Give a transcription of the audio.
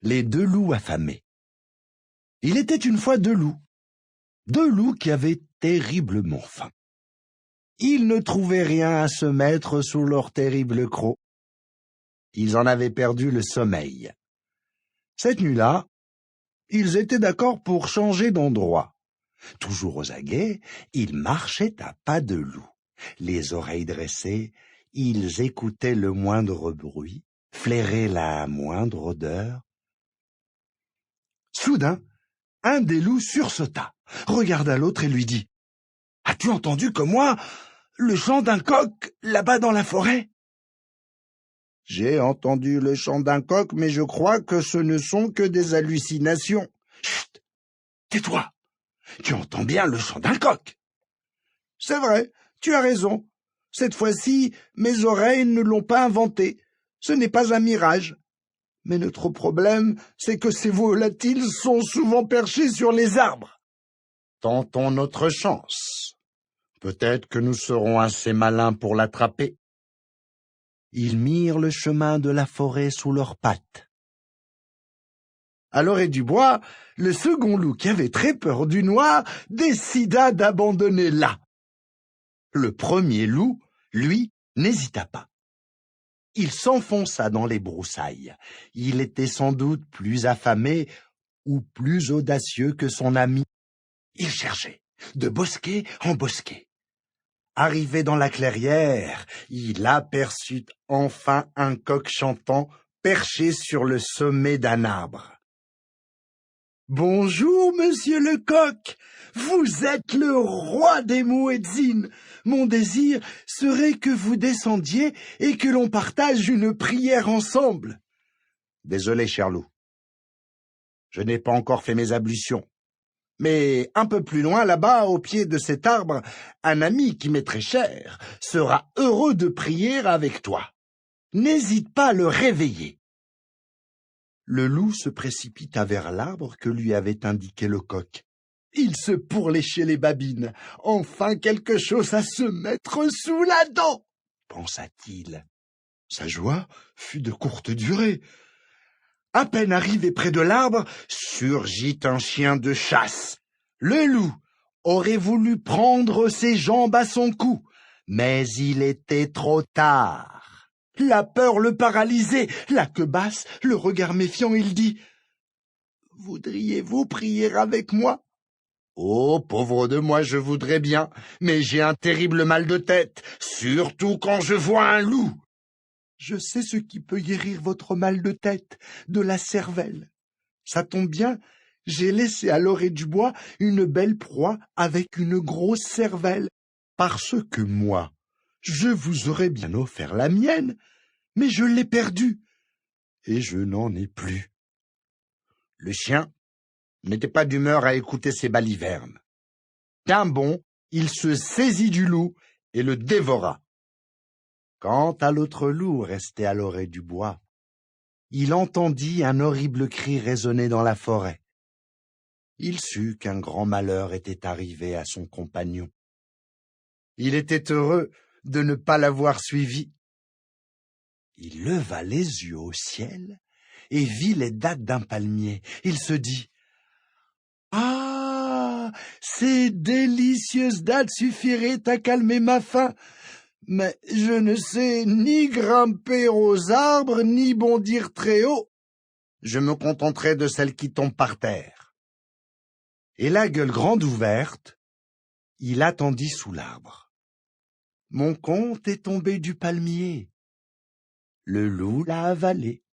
Les deux loups affamés. Il était une fois deux loups qui avaient terriblement faim. Ils ne trouvaient rien à se mettre sous leur terrible croc. Ils en avaient perdu le sommeil. Cette nuit-là, ils étaient d'accord pour changer d'endroit. Toujours aux aguets, ils marchaient à pas de loup. Les oreilles dressées, ils écoutaient le moindre bruit, flairaient la moindre odeur. Soudain, un des loups sursauta, regarda l'autre et lui dit « As-tu entendu comme moi le chant d'un coq là-bas dans la forêt ?»« J'ai entendu le chant d'un coq, mais je crois que ce ne sont que des hallucinations. »« Chut, tais-toi, tu entends bien le chant d'un coq. »« C'est vrai, tu as raison. Cette fois-ci, mes oreilles ne l'ont pas inventé. Ce n'est pas un mirage. Mais notre problème, c'est que ces volatiles sont souvent perchés sur les arbres. Tentons notre chance. Peut-être que nous serons assez malins pour l'attraper. » Ils mirent le chemin de la forêt sous leurs pattes. À l'orée du bois, le second loup, qui avait très peur du noir, décida d'abandonner là. Le premier loup, lui, n'hésita pas. Il s'enfonça dans les broussailles. Il était sans doute plus affamé ou plus audacieux que son ami. Il cherchait, de bosquet en bosquet. Arrivé dans la clairière, il aperçut enfin un coq chantant perché sur le sommet d'un arbre. « Bonjour, monsieur le coq, vous êtes le roi des muezzins. Mon désir serait que vous descendiez et que l'on partage une prière ensemble. »« Désolé, cher loup, je n'ai pas encore fait mes ablutions. Mais un peu plus loin, là-bas, au pied de cet arbre, un ami qui m'est très cher sera heureux de prier avec toi. N'hésite pas à le réveiller. » Le loup se précipita vers l'arbre que lui avait indiqué le coq. Il se pourléchait les babines. « Enfin quelque chose à se mettre sous la dent !» pensa-t-il. Sa joie fut de courte durée. À peine arrivé près de l'arbre, surgit un chien de chasse. Le loup aurait voulu prendre ses jambes à son cou, mais il était trop tard. La peur le paralysait, la queue basse, le regard méfiant, il dit « Voudriez-vous prier avec moi ?»« Oh, pauvre de moi, je voudrais bien, mais j'ai un terrible mal de tête, surtout quand je vois un loup. »« Je sais ce qui peut guérir votre mal de tête, de la cervelle. Ça tombe bien, j'ai laissé à l'orée du bois une belle proie avec une grosse cervelle, parce que moi, je vous aurais bien offert la mienne, mais je l'ai perdue, et je n'en ai plus. » Le chien n'était pas d'humeur à écouter ces balivernes. D'un bond, il se saisit du loup et le dévora. Quant à l'autre loup resté à l'orée du bois, il entendit un horrible cri résonner dans la forêt. Il sut qu'un grand malheur était arrivé à son compagnon. Il était heureux de ne pas l'avoir suivi. Il leva les yeux au ciel et vit les dattes d'un palmier. Il se dit « Ah, ces délicieuses dattes suffiraient à calmer ma faim, mais je ne sais ni grimper aux arbres, ni bondir très haut. Je me contenterai de celles qui tombent par terre. » Et la gueule grande ouverte, il attendit sous l'arbre. Mon compte est tombé du palmier. Le loup l'a avalé.